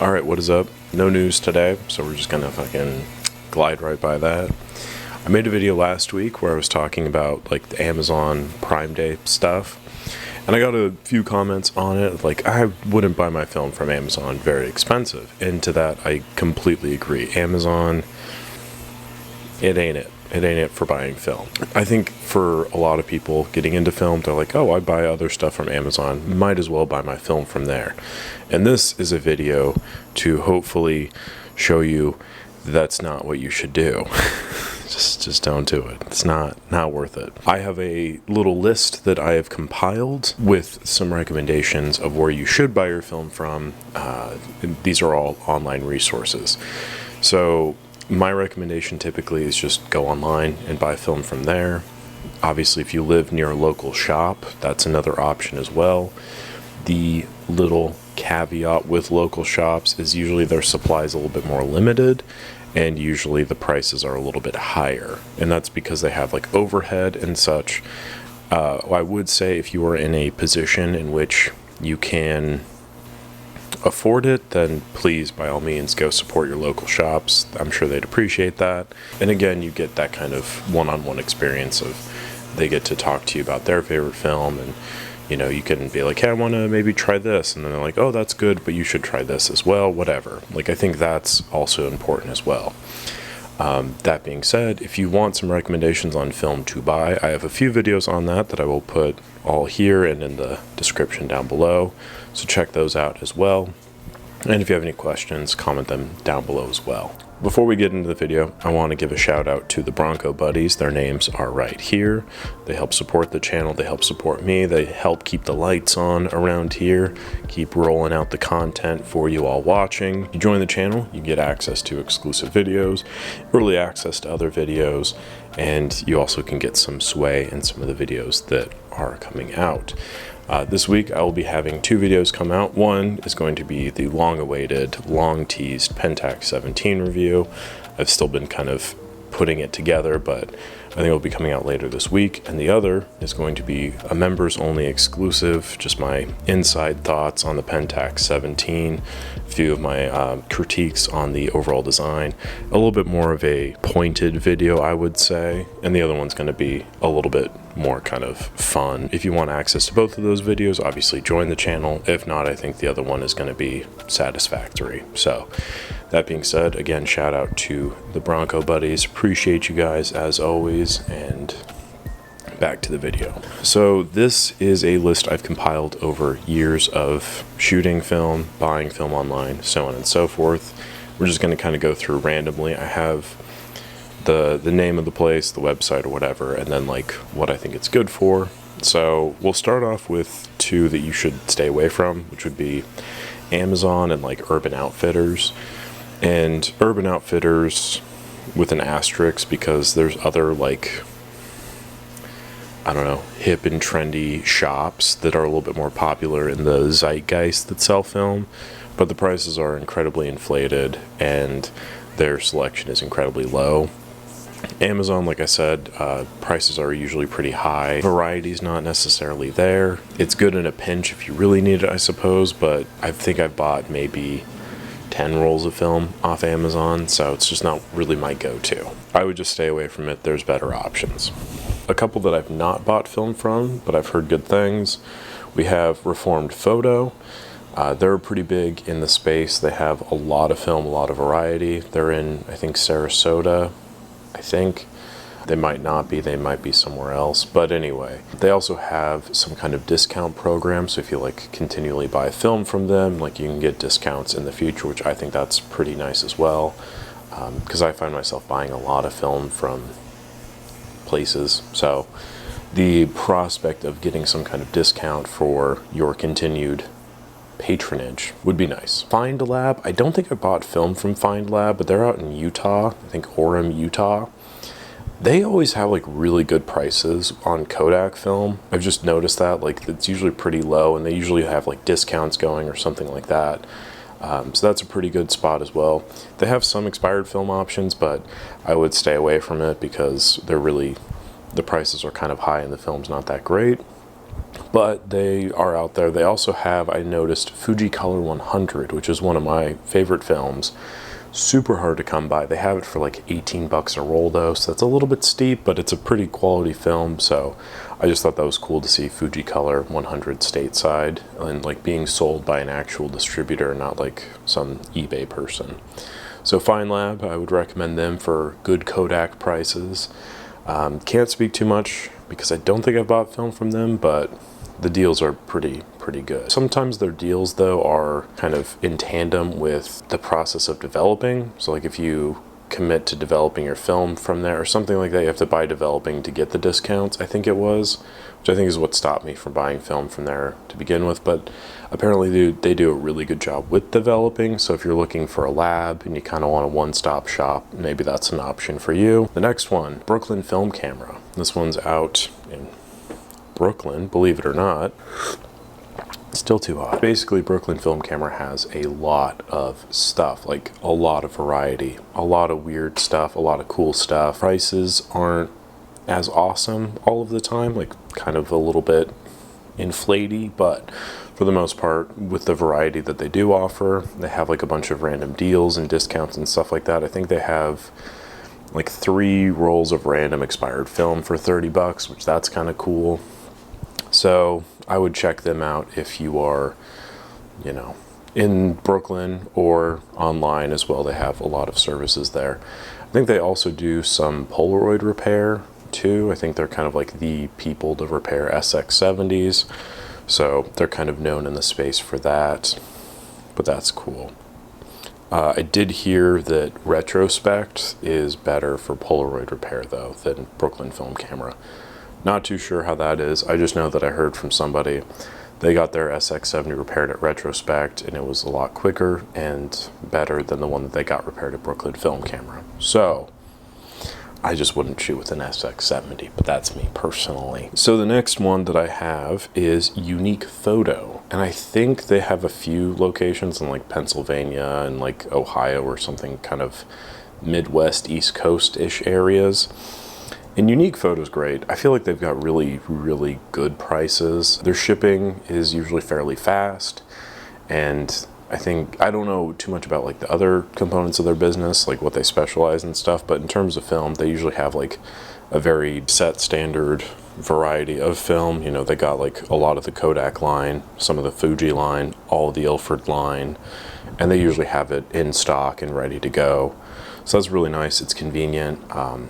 Alright, what is up? No news today, so we're just gonna fucking glide right by that. I made a video last week where I was talking about like the Amazon Prime Day stuff, and I got a few comments on it, like I wouldn't buy my film from Amazon, very expensive. And to that I completely agree. Amazon, it ain't it. It ain't it for buying film. I think for a lot of people getting into film, they're like, oh, I buy other stuff from Amazon, might as well buy my film from there. And this is a video to hopefully show you that's not what you should do. just don't do it. It's not worth it. I have a little list that I have compiled with some recommendations of where you should buy your film from. These are all online resources. So my recommendation typically is just go online and buy film from there. Obviously, if you live near a local shop, that's another option as well. The little caveat with local shops is usually their supply is a little bit more limited, and usually the prices are a little bit higher, and that's because they have like overhead and such. I would say if you are in a position in which you can afford it, then please by all means go support your local shops. I'm sure they'd appreciate that. And again, you get that kind of one-on-one experience of they get to talk to you about their favorite film, and you know, you can be like, hey, I want to maybe try this, and then they're like, oh, that's good, but you should try this as well, whatever. Like, I think that's also important as well. That being said, if you want some recommendations on film to buy, I have a few videos on that I will put all here and in the description down below, so check those out as well. And if you have any questions, comment them down below as well. Before we get into the video, I want to give a shout out to the Bronco buddies. Their names are right here. They help support the channel, they help support me, they help keep the lights on around here, keep rolling out the content for you all watching. You join the channel, you get access to exclusive videos, early access to other videos, and you also can get some sway in some of the videos that are coming out. This week I will be having two videos come out. One is going to be the long-awaited, long-teased Pentax 17 review. I've still been kind of putting it together, but I think it'll be coming out later this week. And the other is going to be a members-only exclusive, just my inside thoughts on the Pentax 17, a few of my critiques on the overall design, a little bit more of a pointed video, I would say, and the other one's going to be a little bit more kind of fun. If you want access to both of those videos, obviously join the channel. If not, I think the other one is going to be satisfactory. So that being said, again, shout out to the Bronco buddies. Appreciate you guys as always, and back to the video. So this is a list I've compiled over years of shooting film, buying film online, so on and so forth. We're just going to kind of go through randomly. I have the name of the place, the website or whatever, and then like what I think it's good for. So we'll start off with two that you should stay away from, which would be Amazon and like Urban Outfitters. And Urban Outfitters with an asterisk, because there's other like, I don't know, hip and trendy shops that are a little bit more popular in the zeitgeist that sell film, but the prices are incredibly inflated and their selection is incredibly low. Amazon, like I said, prices are usually pretty high. Variety's not necessarily there. It's good in a pinch if you really need it, I suppose, but I think I've bought maybe 10 rolls of film off Amazon, so it's just not really my go-to. I would just stay away from it. There's better options. A couple that I've not bought film from, but I've heard good things. We have Reformed Photo. They're pretty big in the space. They have a lot of film, a lot of variety. They're in, I think, Sarasota. I think they might not be, they might be somewhere else, but anyway, they also have some kind of discount program, so if you like continually buy film from them, like you can get discounts in the future, which I think that's pretty nice as well, because I find myself buying a lot of film from places, so the prospect of getting some kind of discount for your continued patronage would be nice. Find Lab, I don't think I bought film from Find Lab, but they're out in Utah, I think Orem, Utah. They always have like really good prices on Kodak film. I've just noticed that, like it's usually pretty low, and they usually have like discounts going or something like that. So that's a pretty good spot as well. They have some expired film options, but I would stay away from it because they're really, the prices are kind of high and the film's not that great. but they are out there. They also have, I noticed, Fuji Color 100, which is one of my favorite films. Super hard to come by. They have it for like 18 bucks a roll though, so that's a little bit steep, but it's a pretty quality film. So I just thought that was cool to see Fuji Color 100 stateside and like being sold by an actual distributor, not like some eBay person. So Fine Lab, I would recommend them for good Kodak prices. Can't speak too much because I don't think I've bought film from them, but the deals are pretty good. Sometimes their deals though are kind of in tandem with the process of developing. So like if you commit to developing your film from there or something like that, you have to buy developing to get the discounts, I think it was, which I think is what stopped me from buying film from there to begin with. But apparently they do a really good job with developing. So if you're looking for a lab and you kind of want a one-stop shop, maybe that's an option for you. The next one, Brooklyn Film Camera. This one's out in Brooklyn, believe it or not. Still too hot. Basically, Brooklyn Film Camera has a lot of stuff, like a lot of variety, a lot of weird stuff, a lot of cool stuff. Prices aren't as awesome all of the time, like kind of a little bit inflaty, but for the most part, with the variety that they do offer, they have like a bunch of random deals and discounts and stuff like that. I think they have like 3 rolls of random expired film for 30 bucks, which that's kind of cool. So I would check them out if you are, you know, in Brooklyn or online as well. They have a lot of services there. I think they also do some Polaroid repair too. I think they're kind of like the people to repair SX70s. So they're kind of known in the space for that, but that's cool. I did hear that Retrospect is better for Polaroid repair though than Brooklyn Film Camera. Not too sure how that is. I just know that I heard from somebody they got their SX70 repaired at Retrospect and it was a lot quicker and better than the one that they got repaired at Brooklyn Film Camera. So I just wouldn't shoot with an SX70, but that's me personally. So the next one that I have is Unique Photo. And I think they have a few locations in like Pennsylvania and like Ohio or something, kind of Midwest, East Coast-ish areas. And Unique Photo is great. I feel like they've got really good prices. Their shipping is usually fairly fast, and I don't know too much about like the other components of their business, like what they specialize in stuff, but in terms of film, they usually have like a very set standard variety of film. You know, they got like a lot of the Kodak line, some of the Fuji line, all of the Ilford line, and they usually have it in stock and ready to go. So that's really nice. It's convenient.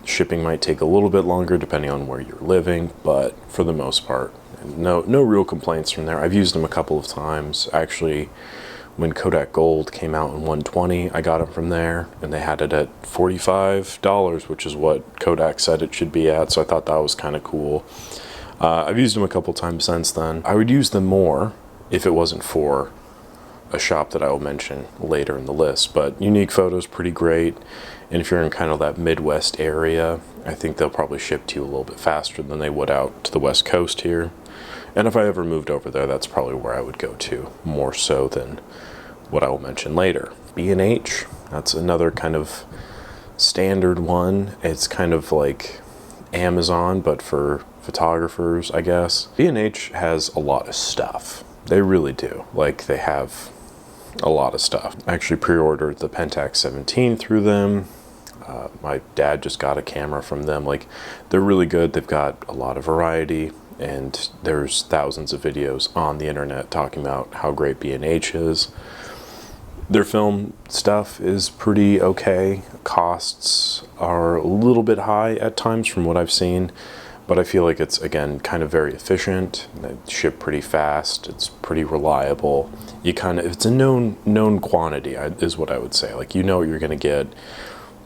Shipping might take a little bit longer depending on where you're living, but for the most part, no real complaints from there. I've used them a couple of times. Actually, when Kodak Gold came out in 120, I got it from there, and they had it at $45, which is what Kodak said it should be at, so I thought that was kind of cool. I've used them a couple times since then. I would use them more if it wasn't for a shop that I will mention later in the list, but Unique Photo is pretty great, and if you're in kind of that Midwest area, I think they'll probably ship to you a little bit faster than they would out to the West Coast here. And if I ever moved over there, that's probably where I would go to, more so than what I will mention later. B&H, that's another kind of standard one. It's kind of like Amazon, but for photographers, I guess. B&H has a lot of stuff. They really do. Like, they have a lot of stuff. I actually pre-ordered the Pentax 17 through them. My dad just got a camera from them. Like, they're really good. They've got a lot of variety, and there's thousands of videos on the internet talking about how great B&H is. Their film stuff is pretty okay. Costs are a little bit high at times from what I've seen, but I feel like it's, again, kind of very efficient. They ship pretty fast. It's pretty reliable. It's a known quantity is what I would say. Like, you know what you're going to get.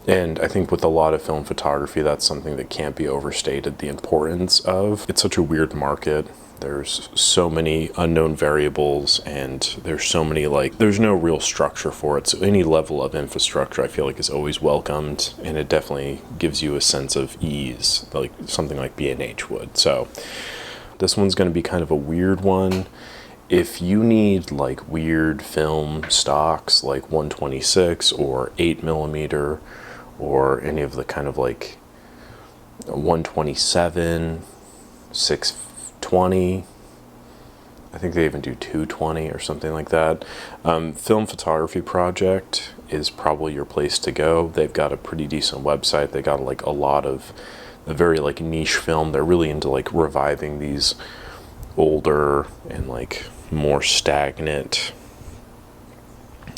And I think with a lot of film photography, that's something that can't be overstated, the importance of. It's such a weird market. There's so many unknown variables, and there's so many, like, there's no real structure for it. So any level of infrastructure, I feel like, is always welcomed, and it definitely gives you a sense of ease, like something like B&H would. So this one's going to be kind of a weird one. If you need like weird film stocks like 126 or 8mm or any of the kind of like 127, 620, I think they even do 220 or something like that. Film Photography Project is probably your place to go. They've got a pretty decent website. They got like a lot of a very like niche film. They're really into like reviving these older and like more stagnant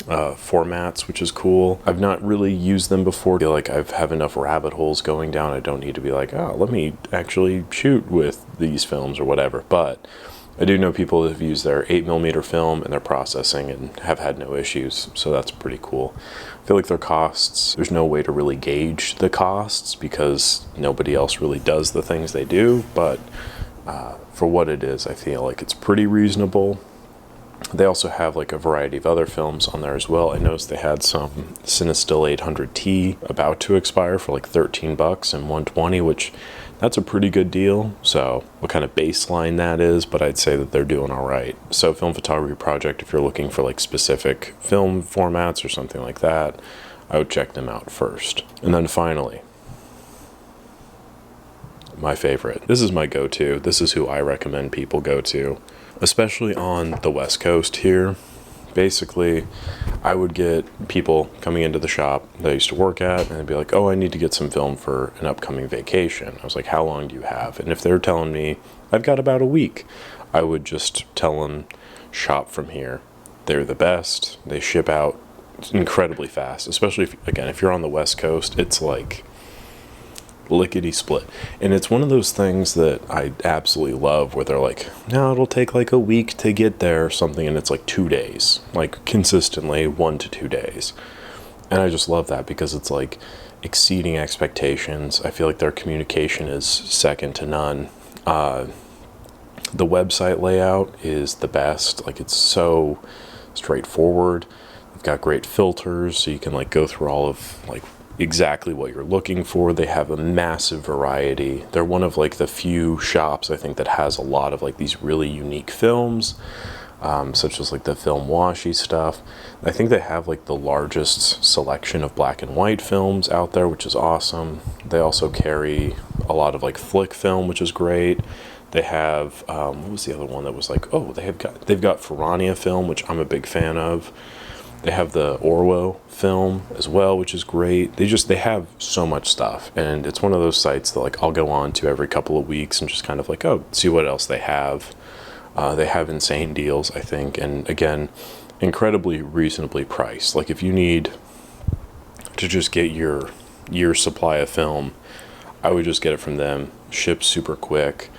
formats, which is cool. I've not really used them before. I feel like I have enough rabbit holes going down. I don't need to be like, oh, let me actually shoot with these films or whatever. But I do know people that have used their 8mm film and their processing and have had no issues, so that's pretty cool. I feel like their costs, there's no way to really gauge the costs because nobody else really does the things they do, but for what it is, I feel like it's pretty reasonable. They also have like a variety of other films on there as well. I noticed they had some Cinestill 800T about to expire for like $13 and 120, which that's a pretty good deal. So what kind of baseline that is, but I'd say that they're doing all right. So Film Photography Project, if you're looking for like specific film formats or something like that, I would check them out first. And then finally, my favorite. This is my go-to. This is who I recommend people go to, especially on the West Coast here. Basically, I would get people coming into the shop that I used to work at, and they'd be like, oh, I need to get some film for an upcoming vacation. I was like, how long do you have? And if they're telling me, I've got about a week, I would just tell them, shop from here. They're the best. They ship out incredibly fast, especially if you're on the West Coast, it's like lickety split. And it's one of those things that I absolutely love where they're like, no, it'll take like a week to get there or something, and it's like 2 days, like consistently 1 to 2 days. And I just love that because it's like exceeding expectations. I feel like their communication is second to none. The website layout is the best. Like, it's so straightforward. They've got great filters, so you can like go through all of like exactly what you're looking for. They have a massive variety. They're one of like the few shops I think that has a lot of like these really unique films, such as like the film washi stuff. I think they have like the largest selection of black and white films out there, which is awesome. They also carry a lot of like flick film, which is great. They have what was the other one that was like, oh, they've got Ferrania film, which I'm a big fan of. They have the Orwo film as well, which is great. They have so much stuff, and it's one of those sites that like I'll go on to every couple of weeks and just kind of like, oh, see what else they have. They have insane deals, I think, and again, incredibly reasonably priced. Like if you need to just get your year's supply of film, I would just get it from them. Ships super quick.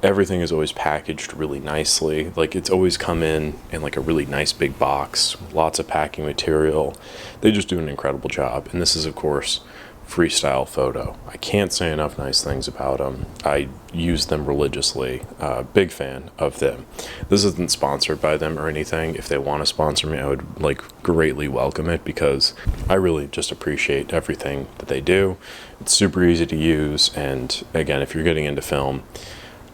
Everything is always packaged really nicely. Like it's always come in like a really nice big box, lots of packing material. They just do an incredible job. And this is of course Freestyle Photo. I can't say enough nice things about them. I use them religiously. Big fan of them. This isn't sponsored by them or anything. If they want to sponsor me, I would like greatly welcome it because I really just appreciate everything that they do. It's super easy to use, and again, if you're getting into film,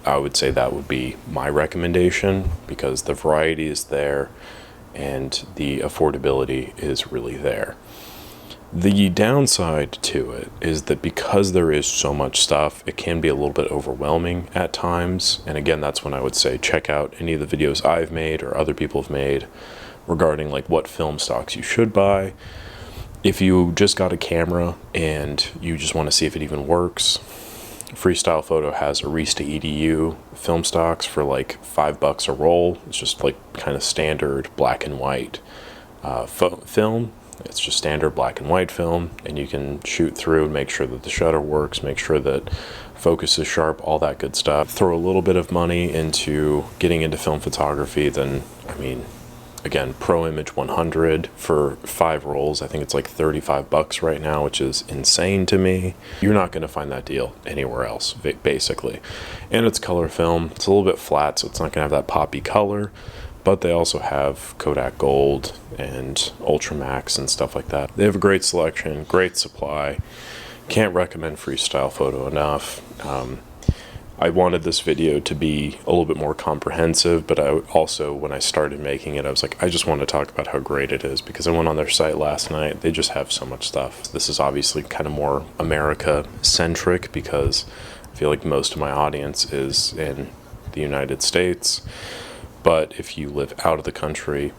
I would say that would be my recommendation because the variety is there and the affordability is really there. The downside to it is that because there is so much stuff, it can be a little bit overwhelming at times. And again, that's when I would say check out any of the videos I've made or other people have made regarding like what film stocks you should buy. If you just got a camera and you just want to see if it even works, Freestyle Photo has Arista EDU film stocks for like $5 a roll. It's just like kind of standard black and white film. It's just standard black and white film, and you can shoot through and make sure that the shutter works, make sure that focus is sharp, all that good stuff. Throw a little bit of money into getting into film photography, then, I mean, again, Pro Image 100 for 5 rolls. I think it's like $35 right now, which is insane to me. You're not going to find that deal anywhere else, basically. And it's color film. It's a little bit flat, so it's not going to have that poppy color. But they also have Kodak Gold and Ultramax and stuff like that. They have a great selection, great supply. Can't recommend Freestyle Photo enough. I wanted this video to be a little bit more comprehensive, but I also, when I started making it, I was like, I just want to talk about how great it is because I went on their site last night. They just have so much stuff. This is obviously kind of more America-centric because I feel like most of my audience is in the United States. But if you live out of the country,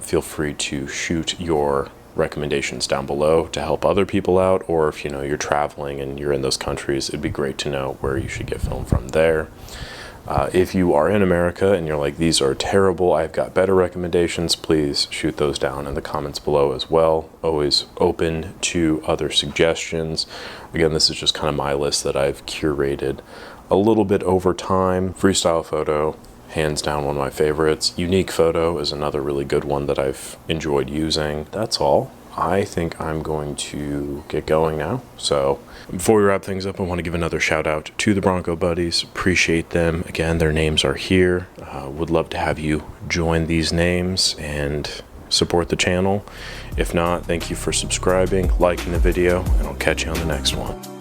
feel free to shoot your recommendations down below to help other people out, or if you're traveling and you're in those countries, it'd be great to know where you should get film from there. If you are in America and you're like, these are terrible, I've got better recommendations, please shoot those down in the comments below as well. Always open to other suggestions. Again, this is just kind of my list that I've curated a little bit over time. Freestyle Photo, hands down one of my favorites. Unique Photo is another really good one that I've enjoyed using. That's all. I think I'm going to get going now. So before we wrap things up, I want to give another shout out to the Bronco buddies. Appreciate them. Again, their names are here. Would love to have you join these names and support the channel. If not, thank you for subscribing, liking the video, and I'll catch you on the next one.